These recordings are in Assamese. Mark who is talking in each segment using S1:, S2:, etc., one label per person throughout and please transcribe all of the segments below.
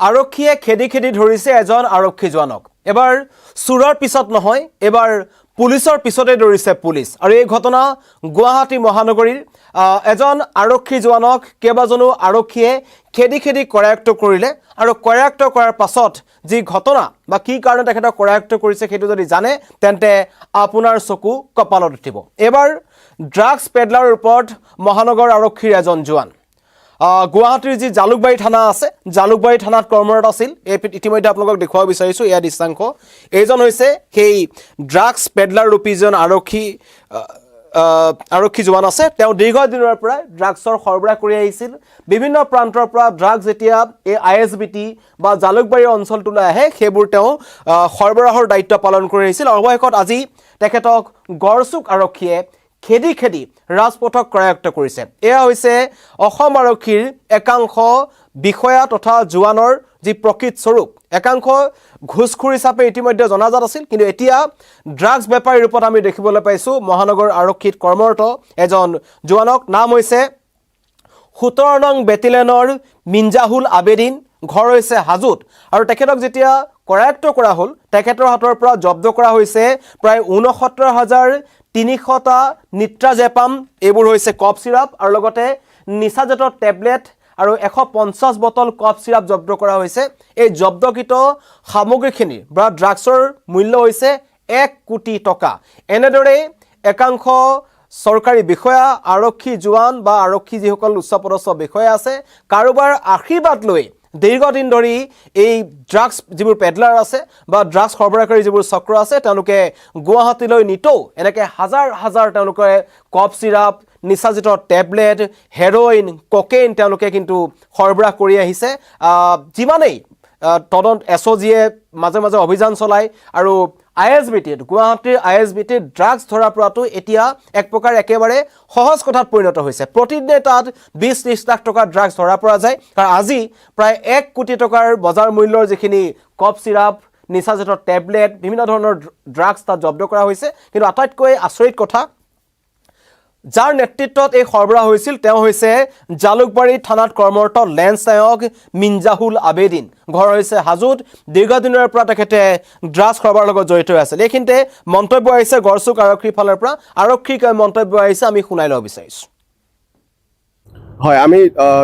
S1: আৰক্ষীয়ে খেদি খেদি ধৰিছে এজন আৰক্ষী জোৱানক এবাৰ চুৰৰ পিছত নহয় এবাৰ পুলিচৰ পিছতে ধৰিছে পুলিচ আৰু এই ঘটনা গুৱাহাটী মহানগৰীৰ এজন আৰক্ষী জোৱানক কেবাজনো আৰক্ষীয়ে খেদি খেদি কৰায়ত্ব কৰিলে আৰু কৰায়ত্ব কৰাৰ পাছত যি ঘটনা বা কি কাৰণে তেখেতক কৰায়ত্ব কৰিছে সেইটো যদি জানে তেন্তে আপোনাৰ চকু কপালত উঠিব এবাৰ ড্ৰাগছ পেডলাৰৰ ওপৰত মহানগৰ আৰক্ষীৰ এজন জোৱান গুৱাহাটীৰ যি জালুকবাৰী থানা আছে জালুকবাৰী থানাত কৰ্মৰত আছিল ইতিমধ্যে আপোনালোকক দেখুৱাব বিচাৰিছোঁ এয়া দৃশ্যাংশ এইজন হৈছে সেই ড্ৰাগছ পেডলাৰ ৰূপীজন আৰক্ষী জোৱান আছে তেওঁ দীৰ্ঘদিনৰ পৰা ড্ৰাগছৰ সৰবৰাহ কৰি আহিছিল বিভিন্ন প্ৰান্তৰ পৰা ড্ৰাগছ যেতিয়া এই ISBT বা জালুকবাৰী অঞ্চলটোলৈ আহে সেইবোৰ তেওঁ সৰবৰাহৰ দায়িত্ব পালন কৰি আহিছিল অৱশেষত আজি তেখেতক গড়চুক আৰক্ষীয়ে খেদি খেদি ৰাজপথক কৰায়ত্ব কৰিছে এয়া হৈছে অসম আৰক্ষীৰ একাংশ বিষয়া তথা জোৱানৰ যি প্ৰকৃত স্বৰূপ একাংশ ঘুষখোৰ হিচাপে ইতিমধ্যে জনাজাত আছিল কিন্তু এতিয়া ড্ৰাগছ বেপাৰীৰ ৰূপত আমি দেখিবলৈ পাইছোঁ মহানগৰ আৰক্ষীত কৰ্মৰত এজন জোৱানক নাম হৈছে 17 নং বেটেলিয়নৰ মিনজাহুল আবেদিন ঘৰ হৈছে হাজোত আৰু তেখেতক যেতিয়া কৰায়ত্ব কৰা হ'ল তেখেতৰ হাতৰ পৰা জব্দ কৰা হৈছে প্ৰায় 69,300টা নিট্ৰাজেপাম এইবোৰ হৈছে কফ চিৰাপ আৰু লগতে নিচাজাতীয় টেবলেট আৰু 150 বটল কফ চিৰাপ জব্দ কৰা হৈছে এই জব্দকৃত সামগ্ৰীখিনি বা ড্ৰাগছৰ মূল্য হৈছে 1 কোটি টকা এনেদৰে একাংশ চৰকাৰী বিষয়া আৰক্ষী জোৱান বা আৰক্ষী যিসকল উচ্চপদস্থ বিষয়া আছে কাৰোবাৰ আশীৰ্বাদ লৈ দীৰ্ঘদিন ধৰি এই ড্ৰাগছ যিবোৰ পেডলাৰ আছে বা ড্ৰাগছ সৰবৰাহকাৰী যিবোৰ চক্ৰ আছে তেওঁলোকে গুৱাহাটীলৈ নিতৌ এনেকৈ হাজাৰ হাজাৰ তেওঁলোকে কফ চিৰাপ নিচাজাতীয় টেবলেট হেৰইন কোকেইন তেওঁলোকে কিন্তু সৰবৰাহ কৰি আহিছে যিমানেই তদন্ত SOGয়ে মাজে মাজে অভিযান চলায় আৰু ISBT গুৱাহাটীৰ ISBT ড্ৰাগছ ধৰা পৰাটো এতিয়া এক প্ৰকাৰ একেবাৰে সহজ কথাত পৰিণত হৈছে প্ৰতিদিনে তাত 20-30 লাখ টকা ড্ৰাগছ ধৰা পৰা যায় আৰু আজি প্ৰায় 1 কোটি টকাৰ বজাৰ মূল্যৰ যিখিনি কফ চিৰাপ নিচাজাতীয় টেবলেট বিভিন্ন ধৰণৰ ড্ৰাগছ তাত জব্দ কৰা হৈছে কিন্তু আটাইতকৈ আচৰিত কথা যাৰ নেতৃত্বত এই সৰবৰাহ হৈছিল তেওঁ হৈছে জালুকবাৰী থানাত কৰ্মৰত লেন্স নায়ক মিনজাহুল আবেদিন ঘৰ হৈছে হাজোত দীৰ্ঘদিনৰ পৰা তেখেতে ড্ৰাগছ সৰবৰাহৰ লগত জড়িত হৈ আছিল এইখিনিতে মন্তব্য আহিছে গড়চুক আৰক্ষীৰ ফালৰ পৰা আৰক্ষীক মন্তব্য আহিছে আমি শুনাই ল'ব বিচাৰিছোঁ
S2: হয় আমি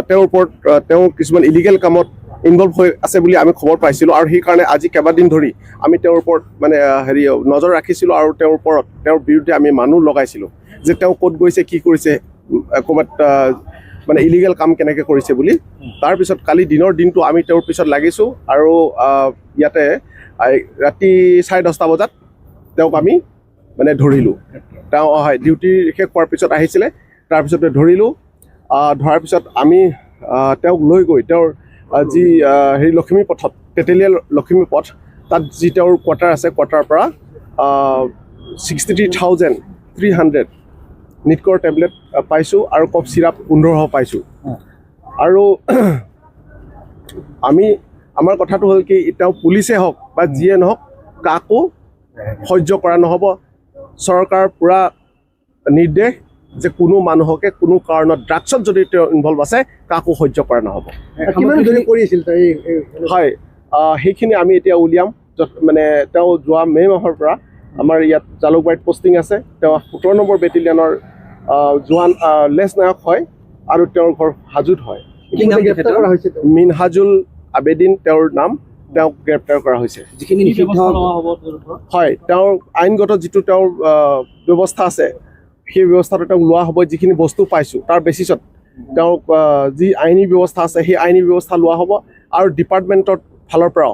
S2: তেওঁৰ ওপৰত তেওঁ কিছুমান ইলিগেল কামত ইনভলভ হৈ আছে বুলি আমি খবৰ পাইছিলোঁ আৰু সেই কাৰণে আজি কেইবাদিন ধৰি আমি তেওঁৰ ওপৰত মানে নজৰ ৰাখিছিলোঁ আৰু তেওঁৰ ওপৰত তেওঁৰ বিৰুদ্ধে আমি মানুহ লগাইছিলোঁ যে তেওঁ ক'ত গৈছে কি কৰিছে ক'ৰবাত মানে ইলিগেল কাম কেনেকৈ কৰিছে বুলি তাৰপিছত কালি দিনটো আমি তেওঁৰ পিছত লাগিছোঁ আৰু ইয়াতে ৰাতি 10:30 বজাত তেওঁক আমি মানে ধৰিলোঁ তেওঁ হয় ডিউটি শেষ হোৱাৰ পিছত আহিছিলে তাৰপিছতে ধৰিলোঁ ধৰাৰ পিছত আমি তেওঁক লৈ গৈ তেওঁৰ যি হেৰি লখিমী পথত তেতেলীয়া লখিমী পথ তাত যি তেওঁৰ কোৱাৰ্টাৰ আছে কোৱাৰ্টাৰৰ পৰা 63,300 নিটকৰ টেবলেট পাইছোঁ আৰু কফ চিৰাপ 1500 পাইছোঁ আৰু আমাৰ কথাটো হ'ল কি তেওঁ পুলিচে হওক বা যিয়ে নহওক কাকো সহ্য কৰা নহ'ব চৰকাৰৰ পূৰা নিৰ্দেশ যে কোনো মানুহকে কোনো কাৰণত ড্ৰাগছত যদি তেওঁ ইনভলভ আছে কাকো সহ্য কৰা নহ'ব হয় সেইখিনি আমি এতিয়া উলিয়াম মানে তেওঁ যোৱা মে' মাহৰ পৰা আমাৰ ইয়াত জালুকবাৰীত পষ্টিং আছে তেওঁ 17 নম্বৰ বেটেলিয়নৰ জোৱান লেন্স নায়ক হয় আৰু তেওঁৰ ঘৰ হাজোত হয় মিনহাজুল আবেদিন তেওঁৰ নাম তেওঁক গ্ৰেপ্তাৰ কৰা হৈছে যিখিনি হয় তেওঁৰ আইনগত যিটো তেওঁৰ ব্যৱস্থা আছে সেই ব্যৱস্থাটো তেওঁক লোৱা হ'ব যিখিনি বস্তু পাইছোঁ তাৰ বেচিছত তেওঁক যি আইনী ব্যৱস্থা আছে সেই আইনী ব্যৱস্থা লোৱা হ'ব আৰু ডিপাৰ্টমেণ্টৰ ফালৰ পৰাও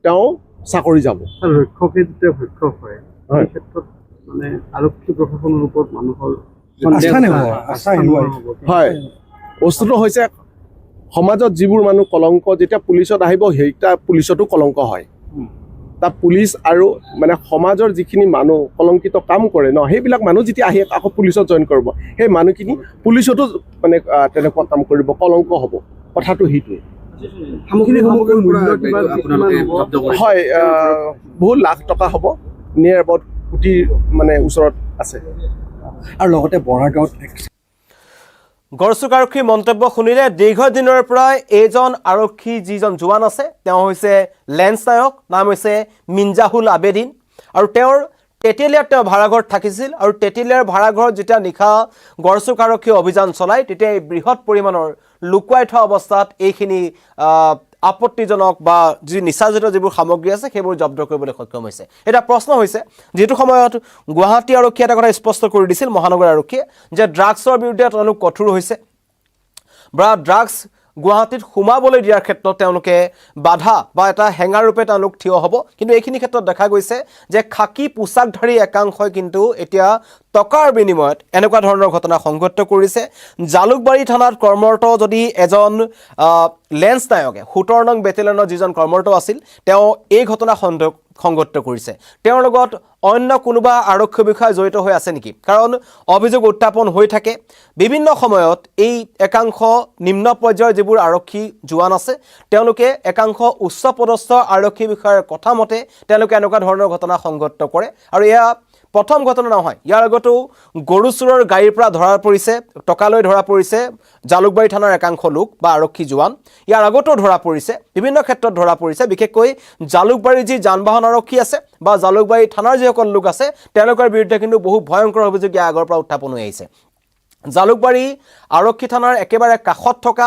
S2: তেওঁ চাকৰি যাব
S3: ৰক্ষকে যেতিয়া ভক্ষক হয় এই ক্ষেত্ৰত মানে আৰক্ষী প্ৰশাসনৰ ওপৰত মানুহৰ
S2: হয় বস্তুটো হৈছে সমাজত যিবোৰ মানুহ কলংক যেতিয়া পুলিচত আহিব সেইটা পুলিচতো কলংক হয় তাত পুলিচ আৰু মানে সমাজৰ যিখিনি মানুহ কলংকিত কাম কৰে ন সেইবিলাক মানুহ যেতিয়া আহি আকৌ পুলিচত জইন কৰিব সেই মানুহখিনি পুলিচতো মানে তেনেকুৱা কাম কৰিব কলংক হ'ব কথাটো সেইটোৱে হয় বহুত লাখ টকা হ'ব নিয়াৰ এবাউট কোটি মানে ওচৰত আছে
S1: আৰু লগতে বৰাগাঁৱত গড়চুক আৰক্ষীৰ মন্তব্য শুনিলে দীৰ্ঘদিনৰ পৰা এইজন আৰক্ষী যিজন জোৱান আছে তেওঁ হৈছে লেন্স নায়ক, নাম হৈছে মিনজাহুল আবেদিন আৰু তেওঁৰ তেতেলিয়াত তেওঁ ভাড়াঘৰত থাকিছিল আৰু তেতেলিয়াৰ ভাড়াঘৰত যেতিয়া নিশা গড়চুক আৰক্ষী অভিযান চলায় তেতিয়া এই বৃহৎ পৰিমাণৰ লুকুৱাই থোৱা অৱস্থাত এইখিনি আপত্তিজনক বা যি নিচাজাতীয় যিবোৰ সামগ্ৰী আছে সেইবোৰ জব্দ কৰিবলৈ সক্ষম হৈছে। এটা প্ৰশ্ন হৈছে যিটো সময়ত গুৱাহাটী আৰক্ষীয়ে এটা কথা স্পষ্ট কৰি দিছিল মহানগৰ আৰক্ষীয়ে যে ড্ৰাগছৰ বিৰুদ্ধে তেওঁলোক কঠোৰ হৈছে বা ড্ৰাগছ গুৱাহাটীত সোমাবলৈ দিয়াৰ ক্ষেত্ৰত তেওঁলোকে বাধা বা এটা হেঙাৰ ৰূপে তেওঁলোক থিয় হ'ব, কিন্তু এইখিনি ক্ষেত্ৰত দেখা গৈছে যে খাকী পোছাকধাৰী একাংশই কিন্তু এতিয়া টকাৰ বিনিময়ত এনেকুৱা ধৰণৰ ঘটনা সংঘটিত কৰিছে। জালুকবাৰী থানাত কৰ্মৰত যদি এজন লেন্স নায়কে 17 নং বেটেলিয়নৰ যিজন কৰ্মৰত আছিল তেওঁ এই ঘটনা সংঘটিত কৰিছে। তেওঁৰ লগত অন্য কোনোবা আৰক্ষী বিষয়া জড়িত হৈ আছে নেকি? কাৰণ অভিযোগ উত্থাপন হৈ থাকে বিভিন্ন সময়ত এই একাংশ নিম্ন পৰ্যায়ৰ যিবোৰ আৰক্ষী জোৱান আছে তেওঁলোকে একাংশ উচ্চ পদস্থ আৰক্ষী বিষয়াৰ কথা মতে তেওঁলোকে এনেকুৱা ধৰণৰ ঘটনা সংঘটিত কৰে আৰু এয়া প্ৰথম ঘটনা নহয়। ইয়াৰ আগতো গৰু চোৰৰ গাড়ীৰ পৰা ধৰা পৰিছে, টকালৈ ধৰা পৰিছে জালুকবাৰী থানাৰ একাংশ লোক বা আৰক্ষী জোৱান। ইয়াৰ আগতো ধৰা পৰিছে, বিভিন্ন ক্ষেত্ৰত ধৰা পৰিছে। বিশেষকৈ জালুকবাৰীৰ যি যান বাহন আৰক্ষী আছে বা জালুকবাৰী থানাৰ যিসকল লোক আছে তেওঁলোকৰ বিৰুদ্ধে কিন্তু বহু ভয়ংকৰ অভিযোগ ইয়াৰ আগৰ পৰা উত্থাপন হৈ আহিছে। জালুকবাৰী আৰক্ষী থানাৰ একেবাৰে কাষত থকা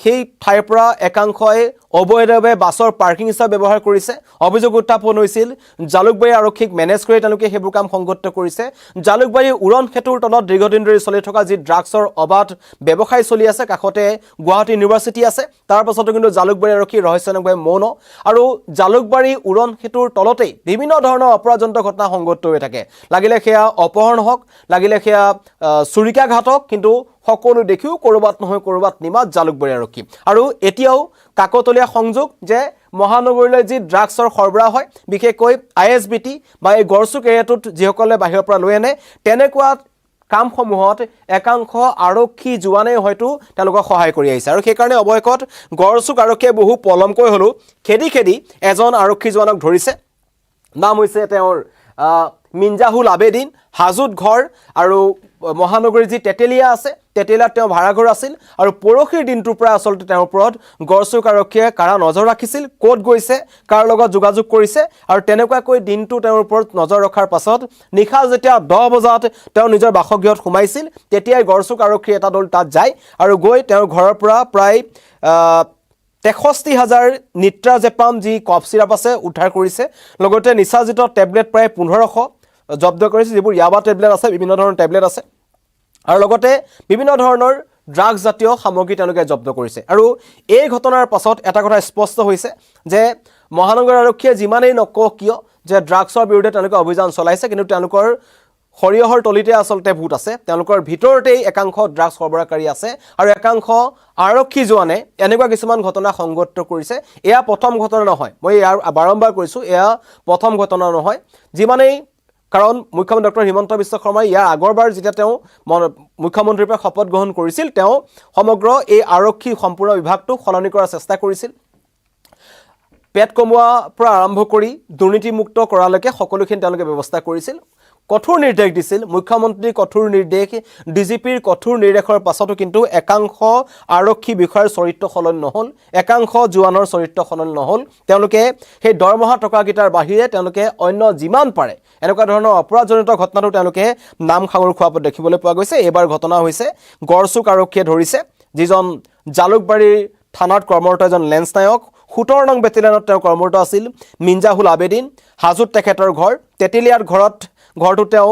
S1: সেই ঠাইৰ পৰা একাংশই অবৈধভাৱে বাছৰ পাৰ্কিং হিচাপে ব্যৱহাৰ কৰিছে। অভিযোগ উত্থাপন হৈছিল জালুকবাৰী আৰক্ষীক মেনেজ কৰি তেওঁলোকে সেইবোৰ কাম সংঘটিত কৰিছে। জালুকবাৰী উৰণ সেতুৰ তলত দীৰ্ঘদিন ধৰি চলি থকা যি ড্ৰাগছৰ অবাধ ব্যৱসায় চলি আছে, কাষতে গুৱাহাটী ইউনিভাৰ্চিটি আছে, তাৰ পাছতো কিন্তু জালুকবাৰী আৰক্ষী ৰহস্যজনকভাৱে মৌন আৰু জালুকবাৰী উৰণ সেতুৰ তলতেই বিভিন্ন ধৰণৰ অপৰাধজনিত ঘটনা সংঘটিত হৈ থাকে। লাগিলে সেয়া অপহৰণ হওক, লাগিলে সেয়া চুৰিকাঘাত হওক, কিন্তু সকলো দেখিও ক'ৰবাত নহয় ক'ৰবাত নিমাত জালুকবাৰী আৰক্ষী। আৰু এতিয়াও কাকতলীয়া সংযোগ যে মহানগৰীলৈ যি ড্ৰাগছৰ সৰবৰাহ হয় বিশেষকৈ ISBT বা এই গড়চুক এৰিয়াটোত যিসকলে বাহিৰৰ পৰা লৈ আনে তেনেকুৱা কামসমূহত একাংশ আৰক্ষী জোৱানে হয়তো তেওঁলোকক সহায় কৰি আহিছে আৰু সেইকাৰণে অৱশেষত গড়চুক আৰক্ষীয়ে বহু পলমকৈ হ'লেও খেদি এজন আৰক্ষী জোৱানক ধৰিছে। নাম হৈছে তেওঁৰ মিনজাহুল আবেদিন, হাজোত ঘৰ আৰু মহানগৰীৰ যি তেতেলিয়া আছে তেতেলিয়াত তেওঁ ভাড়াঘৰ আছিল আৰু পৰহিৰ দিনটোৰ পৰা আচলতে তেওঁৰ ওপৰত গড়চুক আৰক্ষীয়ে কাৰা নজৰ ৰাখিছিল, ক'ত গৈছে, কাৰ লগত যোগাযোগ কৰিছে আৰু তেনেকুৱাকৈ দিনটো তেওঁৰ ওপৰত নজৰ ৰখাৰ পাছত নিশা যেতিয়া 10 বজাত তেওঁ নিজৰ বাসগৃহত সোমাইছিল তেতিয়াই গড়চুক আৰক্ষী এটা দল তাত যায় আৰু গৈ তেওঁৰ ঘৰৰ পৰা প্ৰায় 63,000 নিট্ৰাজেপাম যি কফ চিৰাপ আছে উদ্ধাৰ কৰিছে। লগতে নিচাজিত টেবলেট প্ৰায় 1500 জব্দ কৰিছে, যিবোৰ ইয়াবা টেবলেট আছে, বিভিন্ন ধৰণৰ টেবলেট আছে আৰু লগতে বিভিন্ন ধৰণৰ ড্ৰাগছ জাতীয় সামগ্ৰী তেওঁলোকে জব্দ কৰিছে। আৰু এই ঘটনাৰ পাছত এটা কথা স্পষ্ট হৈছে যে মহানগৰ আৰক্ষীয়ে যিমানেই নকওক কিয় যে ড্ৰাগছৰ বিৰুদ্ধে তেওঁলোকে অভিযান চলাইছে, কিন্তু তেওঁলোকৰ সৰিয়হৰ তলিতে আচলতে ভূত আছে, তেওঁলোকৰ ভিতৰতেই একাংশ ড্ৰাগছ সৰবৰাহকাৰী আছে আৰু একাংশ আৰক্ষী জোৱানে এনেকুৱা কিছুমান ঘটনা সংঘটিত কৰিছে। এয়া প্ৰথম ঘটনা নহয়, মই ইয়াৰ বাৰম্বাৰ কৈছোঁ, এয়া প্ৰথম ঘটনা নহয়। যিমানেই কাৰণ মুখ্যমন্ত্ৰী ডক্টৰ হিমন্ত বিশ্ব শৰ্মাই ইয়াৰ আগৰবাৰ যেতিয়া তেওঁ মুখ্যমন্ত্ৰীৰ পৰা শপত গ্ৰহণ কৰিছিল তেওঁ সমগ্ৰ এই আৰক্ষী সম্পূৰ্ণ বিভাগটোক সলনি কৰাৰ চেষ্টা কৰিছিল। পেট কমোৱাৰ পৰা আৰম্ভ কৰি দুৰ্নীতিমুক্ত কৰালৈকে সকলোখিনি তেওঁলোকে ব্যৱস্থা কৰিছিল, কঠোৰ নিৰ্দেশ দিছিল। মুখ্যমন্ত্ৰীৰ কঠোৰ নিৰ্দেশ, DGPৰ কঠোৰ নিৰ্দেশৰ পাছতো কিন্তু একাংশ আৰক্ষী বিষয়াৰ চৰিত্ৰ সলনি নহ'ল, একাংশ জোৱানৰ চৰিত্ৰ সলনি নহ'ল। তেওঁলোকে সেই দৰমহা টকাকেইটাৰ বাহিৰে তেওঁলোকে অন্য যিমান পাৰে এনেকুৱা ধৰণৰ অপৰাধজনিত ঘটনাটো তেওঁলোকে নাম সাঙুৰ খোৱা দেখিবলৈ পোৱা গৈছে। এইবাৰ ঘটনা হৈছে গড়চুক আৰক্ষীয়ে ধৰিছে যিজন জালুকবাৰীৰ থানাত কৰ্মৰত এজন লেন্স নায়ক, 17 নং বেটেলিয়নত তেওঁ কৰ্মৰত আছিল মিনজাহুল আবেদিন, হাজোত তেখেতৰ ঘৰ, তেতেলিয়াৰ ঘৰটো তেওঁ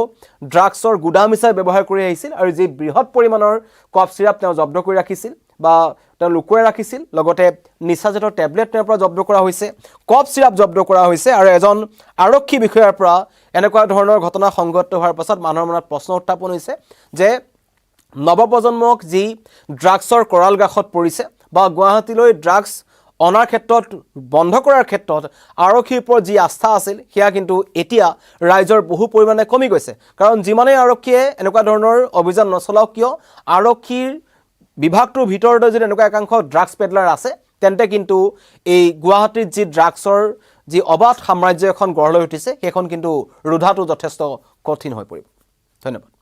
S1: ড্ৰাগছৰ গুদাম হিচাপে ব্যৱহাৰ কৰি আহিছিল আৰু যি বৃহৎ পৰিমাণৰ কফ চিৰাপ তেওঁ জব্দ কৰি ৰাখিছিল বা তেওঁ লুকুৱাই ৰাখিছিল, লগতে নিচাজাতীয় টেবলেট তেওঁৰ পৰা জব্দ কৰা হৈছে, কফ চিৰাপ জব্দ কৰা হৈছে আৰু এজন আৰক্ষী বিষয়াৰ পৰা এনেকুৱা ধৰণৰ ঘটনা সংঘটিত হোৱাৰ পাছত মানুহৰ মনত প্ৰশ্ন উত্থাপন হৈছে যে নৱপ্ৰজন্মক যি ড্ৰাগছৰ কৰাল গাখত পৰিছে বা গুৱাহাটীলৈ ড্ৰাগছ অনাৰ ক্ষেত্ৰত বন্ধ কৰাৰ ক্ষেত্ৰত আৰক্ষীৰ ওপৰত যি আস্থা আছিল সেয়া কিন্তু এতিয়া ৰাইজৰ বহু পৰিমাণে কমি গৈছে। কাৰণ যিমানেই আৰক্ষীয়ে এনেকুৱা ধৰণৰ অভিযান নচলাওক কিয় আৰক্ষীৰ বিভাগটোৰ ভিতৰতে যদি এনেকুৱা একাংশ ড্ৰাগছ পেডলাৰ আছে তেন্তে কিন্তু এই গুৱাহাটীত যি ড্ৰাগছৰ যি অবাধ সাম্ৰাজ্য এখন গঢ় লৈ উঠিছে সেইখন কিন্তু ৰোধাটো যথেষ্ট কঠিন হৈ পৰিব। ধন্যবাদ।